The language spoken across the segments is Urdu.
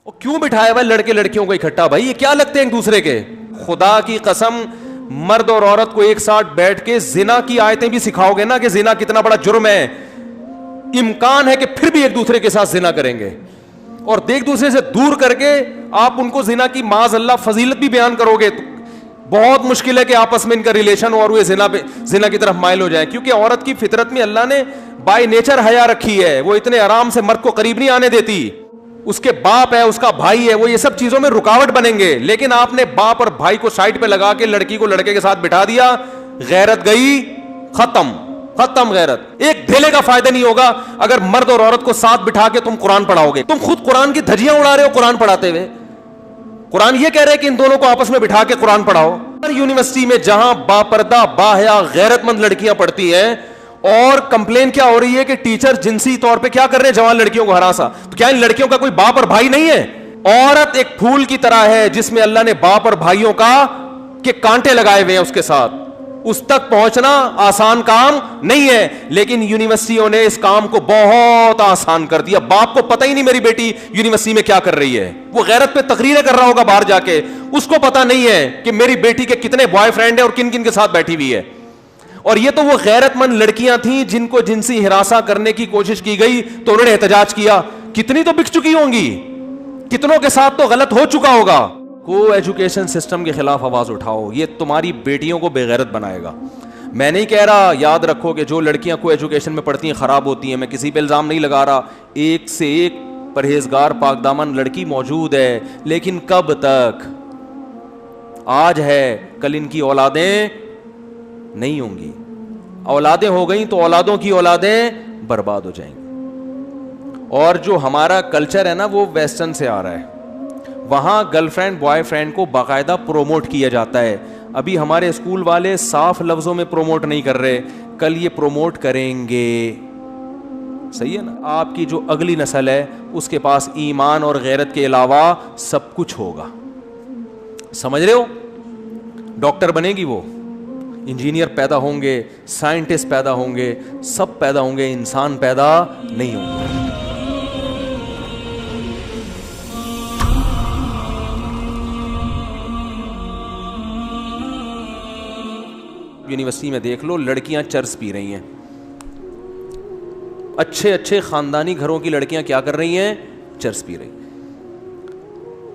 اور کیوں بٹھائے ہوئے لڑکے لڑکیوں کو اکٹھا؟ بھائی یہ کیا لگتے ہیں ایک دوسرے کے؟ خدا کی قسم مرد اور عورت کو ایک ساتھ بیٹھ کے زنا کی آیتیں بھی سکھاؤ گے نا کہ زنا کتنا بڑا جرم ہے، امکان ہے کہ پھر بھی ایک دوسرے کے ساتھ زنا کریں گے، اور ایک دوسرے سے دور کر کے آپ ان کو زنا کی معاذ اللہ فضیلت بھی بیان کرو گے تو بہت مشکل ہے کہ آپس میں ان کا ریلیشن اور وہ زنا کی طرف مائل ہو جائے. کیونکہ عورت کی فطرت میں اللہ نے بائی نیچر حیا رکھی ہے، وہ اتنے آرام سے مرد کو قریب نہیں آنے دیتی. اس کے باپ ہے، اس کا بھائی ہے، وہ یہ سب چیزوں میں رکاوٹ بنیں گے. لیکن آپ نے باپ اور بھائی کو سائڈ پہ لگا کے لڑکی کو لڑکے کے ساتھ بٹھا دیا، غیرت گئی، ختم غیرت. ایک دھیلے کا فائدہ نہیں ہوگا اگر مرد اور عورت کو ساتھ بٹھا کے تم قرآن پڑھاؤ گے. تم خود قرآن کی دھجیاں اڑا رہے ہو قرآن پڑھاتے ہوئے. قرآن یہ کہہ رہے کہ ان دونوں کو آپس میں بٹھا کے قرآن پڑھاؤ. یونیورسٹی میں جہاں باپردہ باحیا غیرت مند لڑکیاں پڑھتی ہیں، اور کمپلین کیا ہو رہی ہے کہ ٹیچر جنسی طور پہ کیا کر رہے ہیں؟ جوان لڑکیوں کو ہراساں. تو کیا ان لڑکیوں کا کوئی باپ اور بھائی نہیں ہے؟ عورت ایک پھول کی طرح ہے جس میں اللہ نے باپ اور بھائیوں کا کے کانٹے لگائے ہوئے ہیں اس کے ساتھ. اس تک پہنچنا آسان کام نہیں ہے، لیکن یونیورسٹیوں نے اس کام کو بہت آسان کر دیا. باپ کو پتہ ہی نہیں میری بیٹی یونیورسٹی میں کیا کر رہی ہے، وہ غیرت پہ تقریریں کر رہا ہوگا باہر جا کے، اس کو پتہ نہیں ہے کہ میری بیٹی کے کتنے بوائے فرینڈ ہیں اور کن کن کے ساتھ بیٹھی ہوئی ہے. اور یہ تو وہ غیرت مند لڑکیاں تھیں جن کو جنسی ہراساں کرنے کی کوشش کی گئی تو انہوں نے احتجاج کیا. کتنی تو بک چکی ہوں گی، کتنوں کے ساتھ تو غلط ہو چکا ہوگا. کو ایجوکیشن سسٹم کے خلاف آواز اٹھاؤ، یہ تمہاری بیٹیوں کو بے غیرت بنائے گا. میں نہیں کہہ رہا، یاد رکھو کہ جو لڑکیاں کو ایجوکیشن میں پڑھتی ہیں خراب ہوتی ہیں، میں کسی پہ الزام نہیں لگا رہا. ایک سے ایک پرہیزگار پاک دامن لڑکی موجود ہے، لیکن کب تک؟ آج ہے، کل ان کی اولادیں نہیں ہوں گی. اولادیں ہو گئیں تو اولادوں کی اولادیں برباد ہو جائیں گی. اور جو ہمارا کلچر ہے نا وہ ویسٹرن سے آ رہا ہے، وہاں گرل فرینڈ بوائے فرینڈ کو باقاعدہ پروموٹ کیا جاتا ہے. ابھی ہمارے اسکول والے صاف لفظوں میں پروموٹ نہیں کر رہے، کل یہ پروموٹ کریں گے. صحیح ہے نا؟ آپ کی جو اگلی نسل ہے اس کے پاس ایمان اور غیرت کے علاوہ سب کچھ ہوگا. سمجھ رہے ہو؟ ڈاکٹر بنے گی، وہ انجینئر پیدا ہوں گے، سائنٹسٹ پیدا ہوں گے، سب پیدا ہوں گے، انسان پیدا نہیں ہوں گے. یونیورسٹی میں دیکھ لو، لڑکیاں چرس پی رہی ہیں. اچھے خاندانی گھروں کی لڑکیاں کیا کر رہی ہیں؟ چرس پی رہی.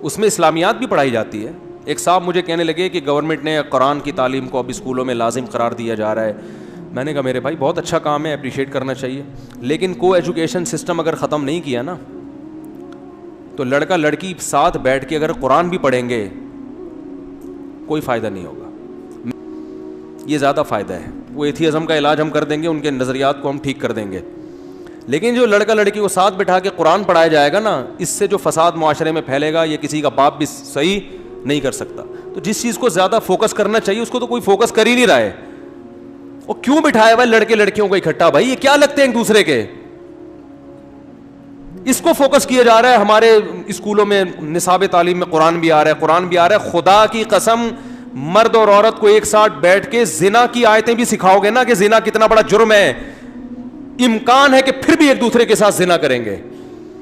اس میں اسلامیات بھی پڑھائی جاتی ہے. ایک صاحب مجھے کہنے لگے کہ گورنمنٹ نے قرآن کی تعلیم کو اب اسکولوں میں لازم قرار دیا جا رہا ہے. میں نے کہا میرے بھائی بہت اچھا کام ہے، اپریشیٹ کرنا چاہیے، لیکن کو ایجوکیشن سسٹم اگر ختم نہیں کیا نا تو لڑکا لڑکی ساتھ بیٹھ کے اگر قرآن بھی پڑھیں گے کوئی فائدہ نہیں ہوگا. یہ زیادہ فائدہ ہے. وہ ایتھیزم کا علاج ہم کر دیں گے، ان کے نظریات کو ہم ٹھیک کر دیں گے، لیکن جو لڑکا لڑکی کو ساتھ بٹھا کے قرآن پڑھایا جائے گا نا، اس سے جو فساد معاشرے میں پھیلے گا یہ کسی کا باپ بھی صحیح نہیں کر سکتا. تو جس چیز کو زیادہ فوکس کرنا چاہیے اس کو تو کوئی فوکس کر ہی نہیں رہا ہے. اور کیوں بٹھائے ہوئے لڑکے لڑکیوں کو اکٹھا؟ بھائی یہ کیا لگتے ہیں ایک دوسرے کے؟ اس کو فوکس کیا جا رہا ہے. ہمارے اسکولوں میں نصاب تعلیم میں قرآن بھی آ رہا ہے. خدا کی قسم مرد اور عورت کو ایک ساتھ بیٹھ کے زنا کی آیتیں بھی سکھاؤ گے نا کہ زنا کتنا بڑا جرم ہے، امکان ہے کہ پھر بھی ایک دوسرے کے ساتھ زنا کریں گے،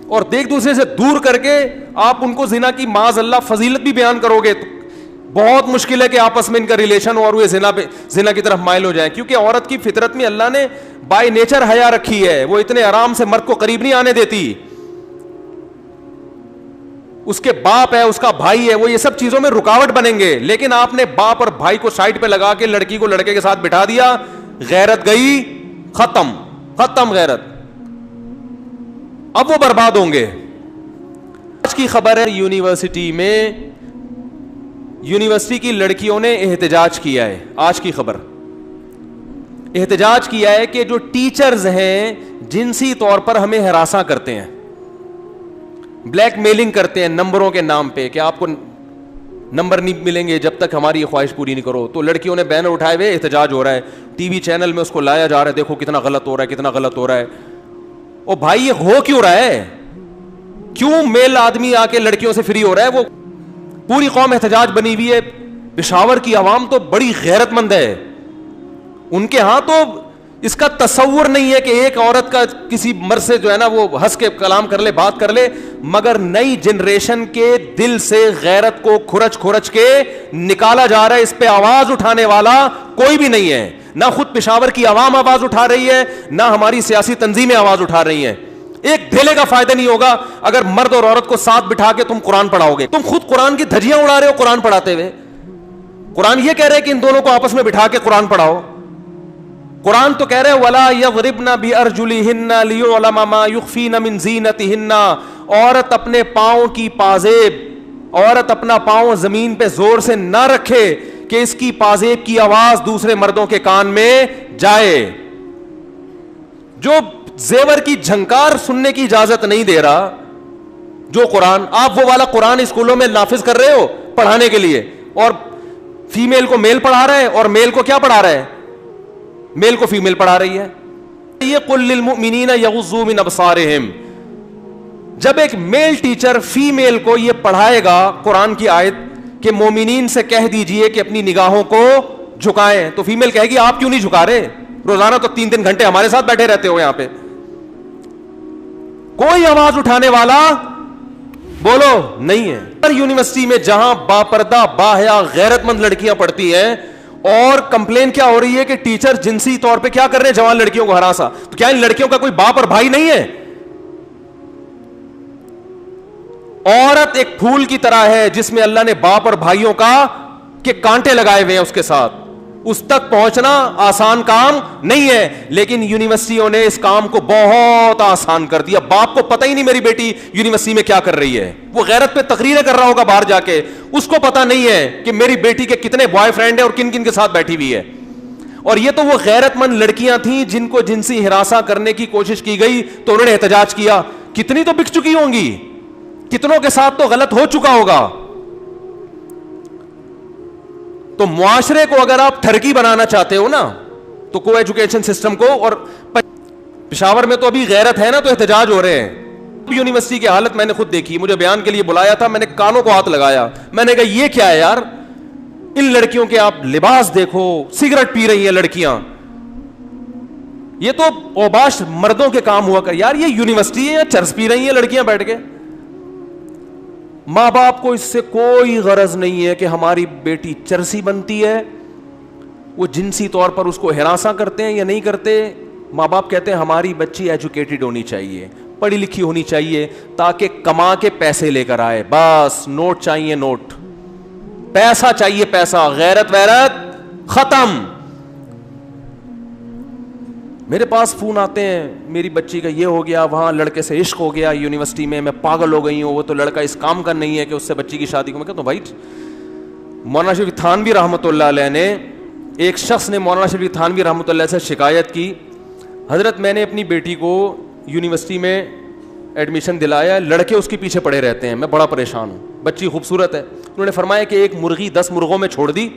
اور ایک دوسرے سے دور کر کے آپ ان کو زنا کی معاذ اللہ فضیلت بھی بیان کرو گے تو بہت مشکل ہے کہ آپس میں ان کا ریلیشن اور وہ زنا کی طرف مائل ہو جائے. کیونکہ عورت کی فطرت میں اللہ نے بائی نیچر حیا رکھی ہے، وہ اتنے آرام سے مرد کو قریب نہیں آنے دیتی. اس کے باپ ہے، اس کا بھائی ہے، وہ یہ سب چیزوں میں رکاوٹ بنیں گے. لیکن آپ نے باپ اور بھائی کو سائڈ پہ لگا کے لڑکی کو لڑکے کے ساتھ بٹھا دیا، غیرت گئی، ختم غیرت. اب وہ برباد ہوں گے. آج کی خبر ہے یونیورسٹی کی لڑکیوں نے احتجاج کیا ہے. آج کی خبر، احتجاج کیا ہے کہ جو ٹیچرز ہیں جنسی طور پر ہمیں ہراساں کرتے ہیں، بلیک میلنگ کرتے ہیں نمبروں کے نام پہ کہ آپ کو نمبر نہیں ملیں گے جب تک ہماری خواہش پوری نہیں کرو. تو لڑکیوں نے بینر اٹھائے ہوئے احتجاج ہو رہا ہے. ٹی وی چینل میں اس کو لایا جا رہا ہے، دیکھو کتنا غلط ہو رہا ہے. او بھائی یہ ہو کیوں رہا ہے؟ کیوں میل آدمی آ کے لڑکیوں سے فری ہو رہا ہے؟ وہ پوری قوم احتجاج بنی ہوئی ہے. پشاور کی عوام تو بڑی غیرت مند ہے. ان کے ہاں تو اس کا تصور نہیں ہے کہ ایک عورت کا کسی مرد سے جو ہے نا وہ ہنس کے کلام کر لے, بات کر لے, مگر نئی جنریشن کے دل سے غیرت کو کھرچ کھرچ کے نکالا جا رہا ہے. اس پہ آواز اٹھانے والا کوئی بھی نہیں ہے, نہ خود پشاور کی عوام آواز اٹھا رہی ہے, نہ ہماری سیاسی تنظیمیں آواز اٹھا رہی ہیں. ایک دھیلے کا فائدہ نہیں ہوگا اگر مرد اور عورت کو ساتھ بٹھا کے تم قرآن پڑھاؤ گے. تم خود قرآن کی دھجیاں اڑا رہے ہو قرآن پڑھاتے ہوئے. قرآن یہ کہہ رہے کہ ان دونوں کو آپس میں بٹھا کے قرآن پڑھاؤ. قرآن تو کہہ رہے وَلَا يَضْرِبْنَ بِأَرْجُلِهِنَّ لِيُعْلَمَ مَا يُخْفِينَ مِنْ زِينَتِهِنَّ. عورت اپنے پاؤں کی پازیب, عورت اپنا پاؤں زمین پہ زور سے نہ رکھے کہ اس کی پازیب کی آواز دوسرے مردوں کے کان میں جائے. جو زیور کی جھنکار سننے کی اجازت نہیں دے رہا جو قرآن, آپ وہ والا قرآن اسکولوں میں نافذ کر رہے ہو پڑھانے کے لیے, اور فیمیل کو میل پڑھا رہا ہے اور میل کو کیا پڑھا رہا ہے, میل کو فیمیل پڑھا رہی ہے. یہ قل للمؤمنین یغضوا من ابصارہم. جب ایک میل ٹیچر فیمیل کو یہ پڑھائے گا قرآن کی آیت کہ مومنین سے کہہ دیجئے کہ اپنی نگاہوں کو جھکائیں, تو فیمیل کہے گی آپ کیوں نہیں جھکا رہے, روزانہ تو 3 گھنٹے ہمارے ساتھ بیٹھے رہتے ہو یہاں پہ. کوئی آواز اٹھانے والا بولو نہیں ہے. یونیورسٹی میں جہاں باپردہ باحیا غیرت مند لڑکیاں پڑھتی ہیں, اور کمپلین کیا ہو رہی ہے کہ ٹیچر جنسی طور پہ کیا کر رہے ہیں, جوان لڑکیوں کو ہراساں. تو کیا ان لڑکیوں کا کوئی باپ اور بھائی نہیں ہے؟ عورت ایک پھول کی طرح ہے جس میں اللہ نے باپ اور بھائیوں کا کے کانٹے لگائے ہوئے ہیں اس کے ساتھ. اس تک پہنچنا آسان کام نہیں ہے, لیکن یونیورسٹیوں نے اس کام کو بہت آسان کر دیا. باپ کو پتہ ہی نہیں میری بیٹی یونیورسٹی میں کیا کر رہی ہے, وہ غیرت پہ تقریریں کر رہا ہوگا باہر جا کے, اس کو پتہ نہیں ہے کہ میری بیٹی کے کتنے بوائے فرینڈ ہیں اور کن کن کے ساتھ بیٹھی ہوئی ہے. اور یہ تو وہ غیرت مند لڑکیاں تھیں جن کو جنسی ہراساں کرنے کی کوشش کی گئی تو انہوں نے احتجاج کیا. کتنی تو بک چکی ہوں گی, کتنوں کے ساتھ تو غلط ہو چکا ہوگا. تو معاشرے کو اگر آپ ٹھرکی بنانا چاہتے ہو نا تو کو ایجوکیشن سسٹم کو, اور پشاور میں تو ابھی غیرت ہے نا تو احتجاج ہو رہے ہیں. یونیورسٹی کی حالت میں نے خود دیکھی, مجھے بیان کے لیے بلایا تھا, میں نے کانوں کو ہاتھ لگایا, میں نے کہا یہ کیا ہے یار, ان لڑکیوں کے آپ لباس دیکھو, سگریٹ پی رہی ہیں لڑکیاں, یہ تو اوباش مردوں کے کام ہوا کر. یار یہ یونیورسٹی ہے یا چرس پی رہی ہیں لڑکیاں بیٹھ کے. ماں باپ کو اس سے کوئی غرض نہیں ہے کہ ہماری بیٹی چرسی بنتی ہے, وہ جنسی طور پر اس کو ہراساں کرتے ہیں یا نہیں کرتے. ماں باپ کہتے ہیں ہماری بچی ایجوکیٹڈ ہونی چاہیے, پڑھی لکھی ہونی چاہیے تاکہ کما کے پیسے لے کر آئے. بس نوٹ چاہیے, نوٹ, پیسہ چاہیے پیسہ, غیرت ویرت ختم. میرے پاس فون آتے ہیں میری بچی کا یہ ہو گیا, وہاں لڑکے سے عشق ہو گیا یونیورسٹی میں, میں پاگل ہو گئی ہوں, وہ تو لڑکا اس کام کا نہیں ہے کہ اس سے بچی کی شادی کو. میں کہتا ہوں بھائی مولانا شریف تھانوی رحمۃ اللہ علیہ نے, ایک شخص نے مولانا شریف تھانوی رحمۃ اللہ سے شکایت کی, حضرت میں نے اپنی بیٹی کو یونیورسٹی میں ایڈمیشن دلایا, لڑکے اس کے پیچھے پڑے رہتے ہیں, میں بڑا پریشان ہوں, بچی خوبصورت ہے. انہوں نے فرمایا کہ ایک مرغی 10 مرغوں میں چھوڑ دی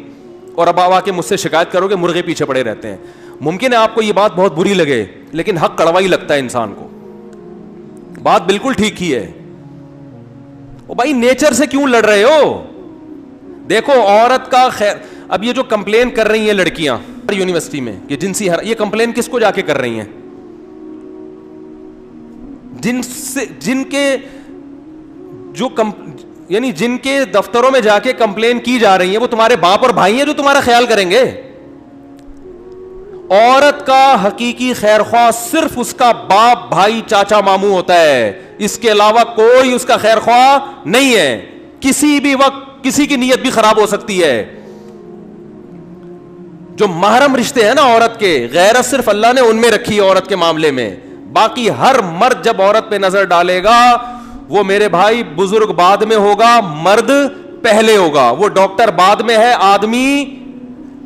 اور اب آ کے مجھ سے شکایت کرو کہ مرغے پیچھے پڑے رہتے ہیں. ممکن ہے آپ کو یہ بات بہت بری لگے, لیکن حق کڑوا ہی لگتا ہے انسان کو, بات بالکل ٹھیک ہی ہے. او بھائی نیچر سے کیوں لڑ رہے ہو؟ دیکھو عورت کا خیر, اب یہ جو کمپلین کر رہی ہیں لڑکیاں یونیورسٹی میں کہ جنسی یہ کمپلین کس کو جا کے کر رہی ہیں؟ جن کے جو یعنی جن کے دفتروں میں جا کے کمپلین کی جا رہی ہیں وہ تمہارے باپ اور بھائی ہیں جو تمہارا خیال کریں گے. عورت کا حقیقی خیر خواہ صرف اس کا باپ, بھائی, چاچا, ماموں ہوتا ہے, اس کے علاوہ کوئی اس کا خیر خواہ نہیں ہے. کسی بھی وقت کسی کی نیت بھی خراب ہو سکتی ہے. جو محرم رشتے ہیں نا عورت کے, غیرت صرف اللہ نے ان میں رکھی ہے عورت کے معاملے میں. باقی ہر مرد جب عورت پہ نظر ڈالے گا وہ میرے بھائی بزرگ بعد میں ہوگا, مرد پہلے ہوگا. وہ ڈاکٹر بعد میں ہے, آدمی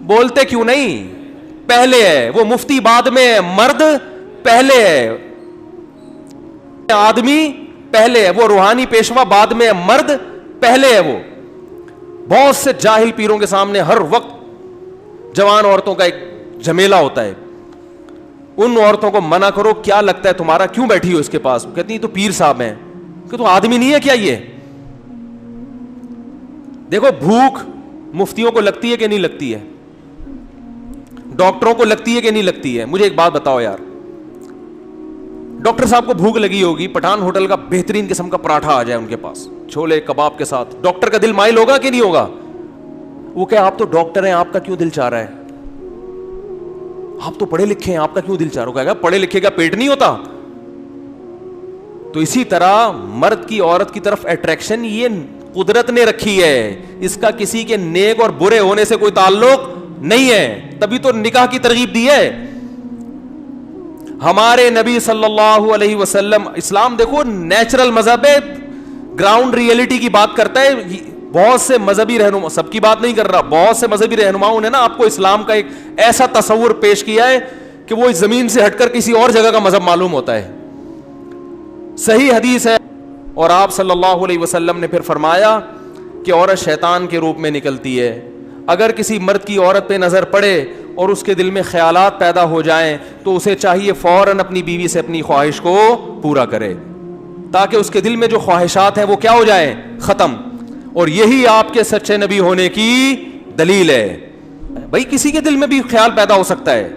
بولتے کیوں نہیں پہلے ہے. وہ مفتی بعد میں ہے, مرد پہلے ہے. آدمی پہلے ہے. وہ روحانی پیشوا بعد میں ہے, مرد پہلے ہے. وہ بہت سے جاہل پیروں کے سامنے ہر وقت جوان عورتوں کا ایک جھمیلا ہوتا ہے. ان عورتوں کو منع کرو, کیا لگتا ہے تمہارا, کیوں بیٹھی ہو اس کے پاس؟ کہتی ہیں تو پیر صاحب ہیں. کہ تو آدمی نہیں ہے کیا یہ؟ دیکھو بھوک مفتیوں کو لگتی ہے کہ نہیں لگتی ہے؟ ڈاکٹروں کو لگتی ہے کہ نہیں لگتی ہے؟ مجھے ایک بات بتاؤ یار, ڈاکٹر صاحب کو بھوک لگی ہوگی, پٹھان ہوٹل کا بہترین قسم کا پراٹھا آ جائے ان کے پاس چھولے کباب کے ساتھ, ڈاکٹر کا دل مائل ہوگا کہ نہیں ہوگا؟ وہ کہ آپ تو ڈاکٹر ہیں, آپ کا کیوں دل چاہ رہا ہے؟ آپ تو پڑھے لکھے ہیں, آپ کا کیوں دل چاہ رہا ہے؟ پڑھے لکھے کا پیٹ نہیں ہوتا. تو اسی طرح مرد کی عورت کی طرف اٹریکشن یہ قدرت نے رکھی ہے, اس کا کسی کے نیک اور برے ہونے سے کوئی تعلق نہیں ہے, تبھی تو نکاح کی ترغیب دی ہے ہمارے نبی صلی اللہ علیہ وسلم. اسلام دیکھو نیچرل مذہب ہے, گراؤنڈ ریئلٹی کی بات کرتا ہے. بہت سے مذہبی رہنما, سب کی بات نہیں کر رہا, بہت سے مذہبی رہنماؤں نے نا آپ کو اسلام کا ایک ایسا تصور پیش کیا ہے کہ وہ اس زمین سے ہٹ کر کسی اور جگہ کا مذہب معلوم ہوتا ہے. صحیح حدیث ہے, اور آپ صلی اللہ علیہ وسلم نے پھر فرمایا کہ عورت شیطان کے روپ میں نکلتی ہے. اگر کسی مرد کی عورت پہ نظر پڑے اور اس کے دل میں خیالات پیدا ہو جائیں تو اسے چاہیے فوراً اپنی بیوی سے اپنی خواہش کو پورا کرے, تاکہ اس کے دل میں جو خواہشات ہیں وہ کیا ہو جائیں, ختم. اور یہی آپ کے سچے نبی ہونے کی دلیل ہے. بھائی کسی کے دل میں بھی خیال پیدا ہو سکتا ہے,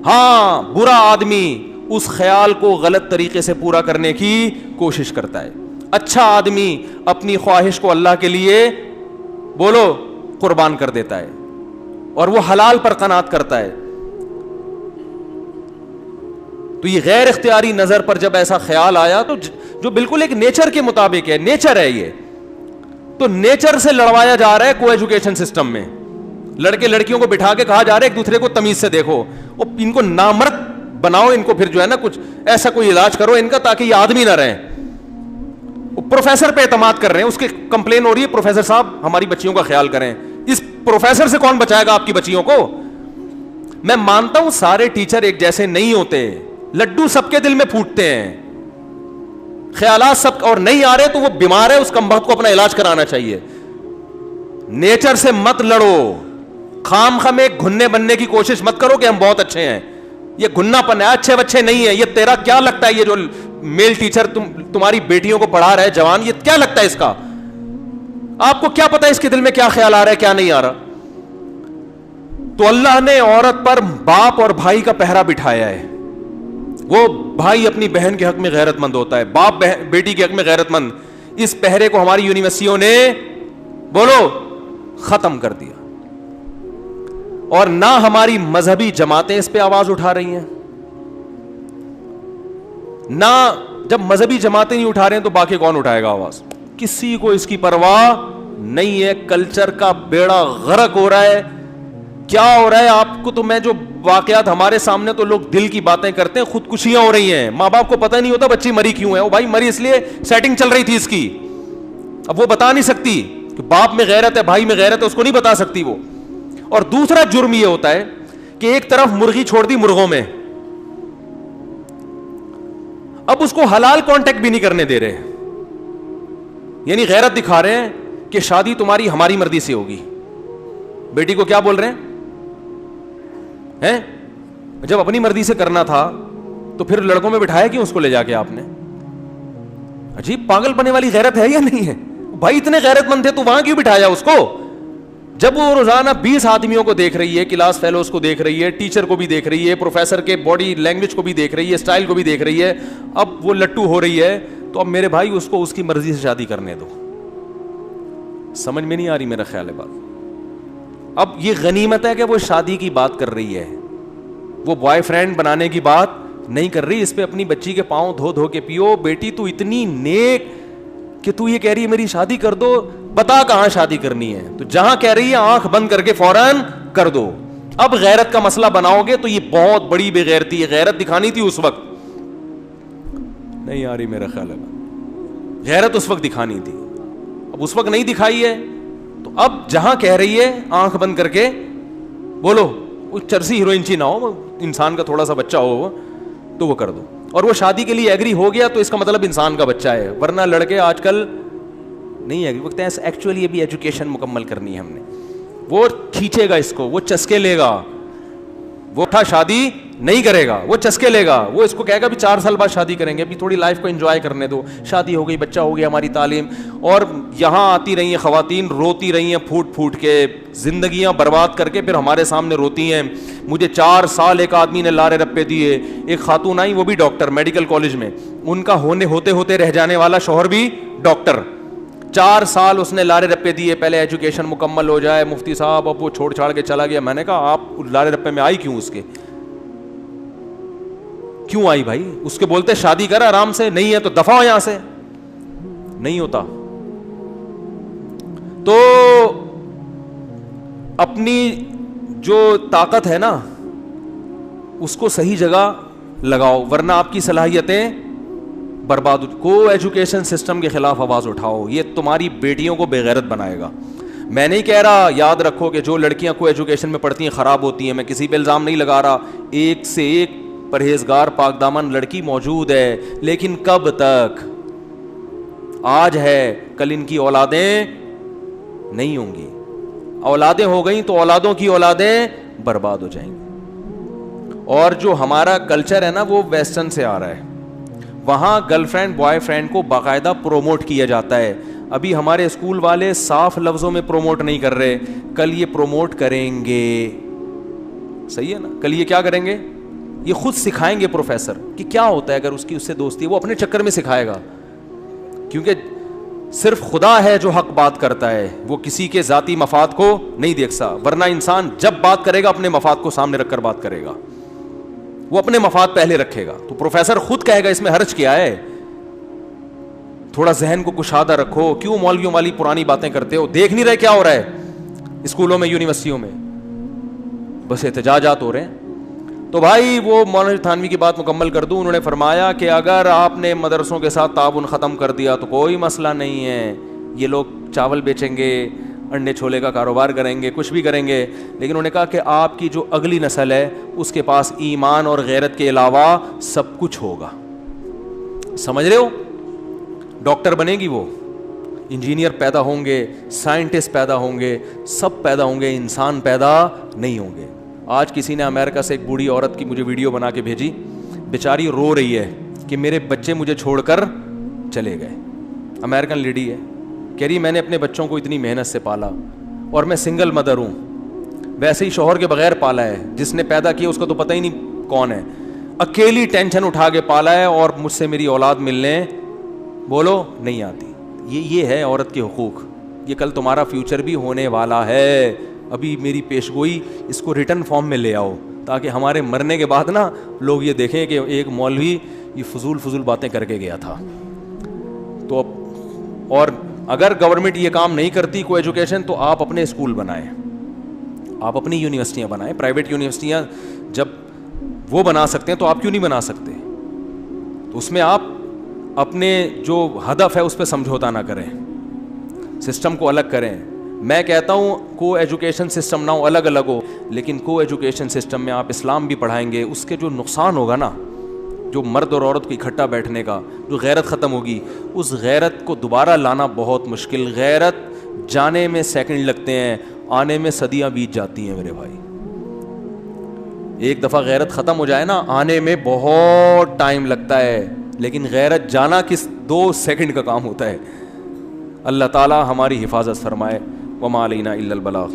ہاں برا آدمی اس خیال کو غلط طریقے سے پورا کرنے کی کوشش کرتا ہے, اچھا آدمی اپنی خواہش کو اللہ کے لیے بولو قربان کر دیتا ہے اور وہ حلال پر قناعت کرتا ہے. تو یہ غیر اختیاری نظر پر جب ایسا خیال آیا تو جو بالکل ایک نیچر کے مطابق ہے, نیچر ہے یہ, تو نیچر سے لڑوایا جا رہا ہے کو ایجوکیشن سسٹم میں. لڑکے لڑکیوں کو بٹھا کے کہا جا رہا ہے ایک دوسرے کو تمیز سے دیکھو, اور ان کو نامرد بناؤ, ان کو پھر جو ہے نا کچھ ایسا کوئی علاج کرو ان کا تاکہ یہ آدمی نہ رہیں. پروفیسر پہ اعتماد کر رہے ہیں, اس کی کمپلین ہو رہی ہے پروفیسر صاحب ہماری بچیوں کا خیال کریں. اس پروفیسر سے کون بچائے گا آپ کی بچیوں کو؟ میں مانتا ہوں سارے ٹیچر ایک جیسے نہیں ہوتے, لڈو سب کے دل میں پھوٹتے ہیں, خیالات سب, اور نہیں آ رہے تو وہ بیمار ہے, اس کمبخت کو اپنا علاج کرانا چاہیے. نیچر سے مت لڑو, خام خام ایک گھننے بننے کی کوشش مت کرو کہ ہم بہت اچھے ہیں. یہ گھننا پن ہے, اچھے بچے نہیں ہیں. یہ تیرا کیا لگتا ہے یہ جو میل ٹیچر تمہاری بیٹیوں کو پڑھا رہا ہے جوان, یہ کیا لگتا ہے اس کا؟ آپ کو کیا پتا اس کے دل میں کیا خیال آ رہا ہے کیا نہیں آ رہا؟ تو اللہ نے عورت پر باپ اور بھائی کا پہرا بٹھایا ہے. وہ بھائی اپنی بہن کے حق میں غیرت مند ہوتا ہے, باپ بیٹی کے حق میں غیرت مند. اس پہرے کو ہماری یونیورسٹیوں نے بولو ختم کر دیا, اور نہ ہماری مذہبی جماعتیں اس پہ آواز اٹھا رہی ہیں, نہ جب مذہبی جماعتیں نہیں اٹھا رہے ہیں تو باقی کون اٹھائے گا آواز؟ کسی کو اس کی پرواہ نہیں ہے. کلچر کا بیڑا غرق ہو رہا ہے. کیا ہو رہا ہے آپ کو تو میں جو واقعات ہمارے سامنے, تو لوگ دل کی باتیں کرتے ہیں, خودکشیاں ہو رہی ہیں, ماں باپ کو پتہ نہیں ہوتا بچی مری کیوں ہے. وہ بھائی مری اس لیے سیٹنگ چل رہی تھی اس کی, اب وہ بتا نہیں سکتی کہ باپ میں غیرت ہے بھائی میں غیرت ہے, اس کو نہیں بتا سکتی وہ. اور دوسرا جرم یہ ہوتا ہے کہ ایک طرف مرغی چھوڑ دی مرغوں میں, اب اس کو حلال کانٹیکٹ بھی نہیں کرنے دے رہے, یعنی غیرت دکھا رہے ہیں کہ شادی تمہاری ہماری مرضی سے ہوگی. بیٹی کو کیا بول رہے ہیں؟ جب اپنی مرضی سے کرنا تھا تو پھر لڑکوں میں بٹھایا کیوں اس کو لے جا کے آپ نے؟ عجیب پاگل بننے والی غیرت ہے یا نہیں ہے؟ بھائی اتنے غیرت مند تھے تو وہاں کیوں بٹھایا اس کو؟ جب وہ روزانہ 20 آدمیوں کو دیکھ رہی ہے, کلاس فیلوز کو دیکھ رہی ہے, ٹیچر کو بھی دیکھ رہی ہے, پروفیسر کے باڈی لینگویج کو بھی دیکھ رہی ہے, اسٹائل کو بھی دیکھ رہی ہے, اب وہ لٹو ہو رہی ہے, تو اب میرے بھائی اس کو اس کی مرضی سے شادی کرنے دو. سمجھ میں نہیں آ رہی میرا خیال ہے بات. اب یہ غنیمت ہے کہ وہ شادی کی بات کر رہی ہے, وہ بوائے فرینڈ بنانے کی بات نہیں کر رہی. اس پہ اپنی بچی کے پاؤں دھو دھو کے پیو. بیٹی تو اتنی نیک کہ تو یہ کہہ رہی ہے میری شادی کر دو, بتا کہاں شادی کرنی ہے, تو جہاں کہہ رہی ہے آنکھ بند کر کے فوراً کر دو. اب غیرت کا مسئلہ بناؤ گے تو یہ بہت بڑی بے غیرتی ہے. غیرت دکھانی تھی اس وقت, نہیں آ رہی میرا خیال ہے, غیرت اس وقت دکھانی تھی, اب اس وقت نہیں دکھائی ہے, تو اب جہاں کہہ رہی ہے آنکھ بند کر کے بولو, وہ چرسی ہیروئنچی نہ ہو, انسان کا تھوڑا سا بچہ ہو تو وہ کر دو. اور وہ شادی کے لیے ایگری ہو گیا تو اس کا مطلب انسان کا بچہ ہے, ورنہ لڑکے آج کل نہیں ایگری وقت ہے. ایکچولی یہ بھی ایجوکیشن مکمل کرنی ہے ہم نے, وہ کھینچے گا اس کو, وہ چسکے لے گا, وہ اٹھا شادی نہیں کرے گا, وہ چسکے لے گا, وہ اس کو کہے گا بھی 4 سال بعد شادی کریں گے, ابھی تھوڑی لائف کو انجوائے کرنے دو, شادی ہو گئی, بچہ ہو گیا, ہماری تعلیم. اور یہاں آتی رہی ہیں خواتین, روتی رہی ہیں پھوٹ پھوٹ کے, زندگیاں برباد کر کے پھر ہمارے سامنے روتی ہیں. مجھے 4 سال ایک آدمی نے لارے رپے دیے. ایک خاتون آئی, وہ بھی ڈاکٹر میڈیکل کالج میں, ان کا ہوتے ہوتے رہ جانے والا شوہر بھی ڈاکٹر. 4 سال اس نے لارے رپے دیے, پہلے ایجوکیشن مکمل ہو جائے, مفتی صاحب, اب وہ چھوڑ چھاڑ کے چلا گیا. میں نے کہا آپ لارے رپے میں آئی کیوں, اس کے کیوں آئی بھائی؟ اس کے بولتے شادی کر آرام سے, نہیں ہے تو دفع ہو یہاں سے. نہیں ہوتا. تو اپنی جو طاقت ہے نا اس کو صحیح جگہ لگاؤ, ورنہ آپ کی صلاحیتیں برباد. کو ایجوکیشن سسٹم کے خلاف آواز اٹھاؤ, یہ تمہاری بیٹیوں کو بے غیرت بنائے گا. میں نہیں کہہ رہا, یاد رکھو کہ جو لڑکیاں کو ایجوکیشن میں پڑھتی ہیں خراب ہوتی ہیں, میں کسی پہ الزام نہیں لگا رہا. ایک سے ایک پرہیزگار پاک دامن لڑکی موجود ہے, لیکن کب تک؟ آج ہے, کل ان کی اولادیں نہیں ہوں گی. اولادیں ہو گئیں تو اولادوں کی اولادیں برباد ہو جائیں گی. اور جو ہمارا کلچر ہے نا وہ ویسٹرن سے آ رہا ہے. وہاں گرل فرینڈ بوائے فرینڈ کو باقاعدہ پروموٹ کیا جاتا ہے. ابھی ہمارے اسکول والے صاف لفظوں میں پروموٹ نہیں کر رہے, کل یہ پروموٹ کریں گے. صحیح ہے نا, کل یہ کیا کریں گے, یہ خود سکھائیں گے پروفیسر کہ کیا ہوتا ہے اگر اس کی اس سے دوستی. وہ اپنے چکر میں سکھائے گا, کیونکہ صرف خدا ہے جو حق بات کرتا ہے, وہ کسی کے ذاتی مفاد کو نہیں دیکھتا. ورنہ انسان جب بات کرے گا اپنے مفاد کو سامنے رکھ کر بات کرے گا, وہ اپنے مفاد پہلے رکھے گا. تو پروفیسر خود کہے گا اس میں حرج کیا ہے, تھوڑا ذہن کو کشادہ رکھو, کیوں مولویوں والی پرانی باتیں کرتے ہو, دیکھ نہیں رہے کیا ہو رہا ہے اسکولوں میں یونیورسٹیوں میں, بس احتجاجات ہو رہے ہیں. تو بھائی وہ مولانا تھانوی کی بات مکمل کر دوں, انہوں نے فرمایا کہ اگر آپ نے مدرسوں کے ساتھ تعاون ختم کر دیا تو کوئی مسئلہ نہیں ہے, یہ لوگ چاول بیچیں گے, انڈے چھولے کا کاروبار کریں گے, کچھ بھی کریں گے, لیکن انہوں نے کہا کہ آپ کی جو اگلی نسل ہے اس کے پاس ایمان اور غیرت کے علاوہ سب کچھ ہوگا. سمجھ رہے ہو, ڈاکٹر بنے گی وہ, انجینئر پیدا ہوں گے, سائنٹسٹ پیدا ہوں گے, سب پیدا ہوں گے, انسان پیدا نہیں ہوں گے. آج کسی نے امریکہ سے ایک بوڑھی عورت کی مجھے ویڈیو بنا کے بھیجی, بیچاری رو رہی ہے کہ میرے بچے مجھے چھوڑ کر چلے گئے. امریکن لیڈی ہے, کہہ رہی میں نے اپنے بچوں کو اتنی محنت سے پالا, اور میں سنگل مدر ہوں, ویسے ہی شوہر کے بغیر پالا ہے, جس نے پیدا کیا اس کا تو پتہ ہی نہیں کون ہے, اکیلی ٹینشن اٹھا کے پالا ہے, اور مجھ سے میری اولاد ملنے بولو نہیں آتی. یہ ہے عورت کے حقوق. یہ کل تمہارا فیوچر بھی ہونے والا ہے. ابھی میری پیشگوئی اس کو ریٹن فارم میں لے آؤ, تاکہ ہمارے مرنے کے بعد نا لوگ یہ دیکھیں کہ ایک مولوی یہ فضول باتیں کر کے گیا تھا. تو اور اگر گورنمنٹ یہ کام نہیں کرتی کو ایجوکیشن, تو آپ اپنے اسکول بنائیں, آپ اپنی یونیورسٹیاں بنائیں. پرائیویٹ یونیورسٹیاں جب وہ بنا سکتے ہیں تو آپ کیوں نہیں بنا سکتے؟ تو اس میں آپ اپنے جو ہدف ہے اس پہ سمجھوتا نہ کریں, سسٹم کو الگ کریں. میں کہتا ہوں کو ایجوکیشن سسٹم نہ ہو, الگ الگ ہو, لیکن کو ایجوکیشن سسٹم میں آپ اسلام بھی پڑھائیں گے, اس کے جو نقصان ہوگا نا, جو مرد اور عورت کو اکٹھا بیٹھنے کا, جو غیرت ختم ہوگی, اس غیرت کو دوبارہ لانا بہت مشکل. غیرت جانے میں سیکنڈ لگتے ہیں, آنے میں صدیاں بیت جاتی ہیں میرے بھائی. ایک دفعہ غیرت ختم ہو جائے نا, آنے میں بہت ٹائم لگتا ہے, لیکن غیرت جانا کس 2 سیکنڈ کا کام ہوتا ہے. اللہ تعالی ہماری حفاظت فرمائے. وما علینا الا البلاغ.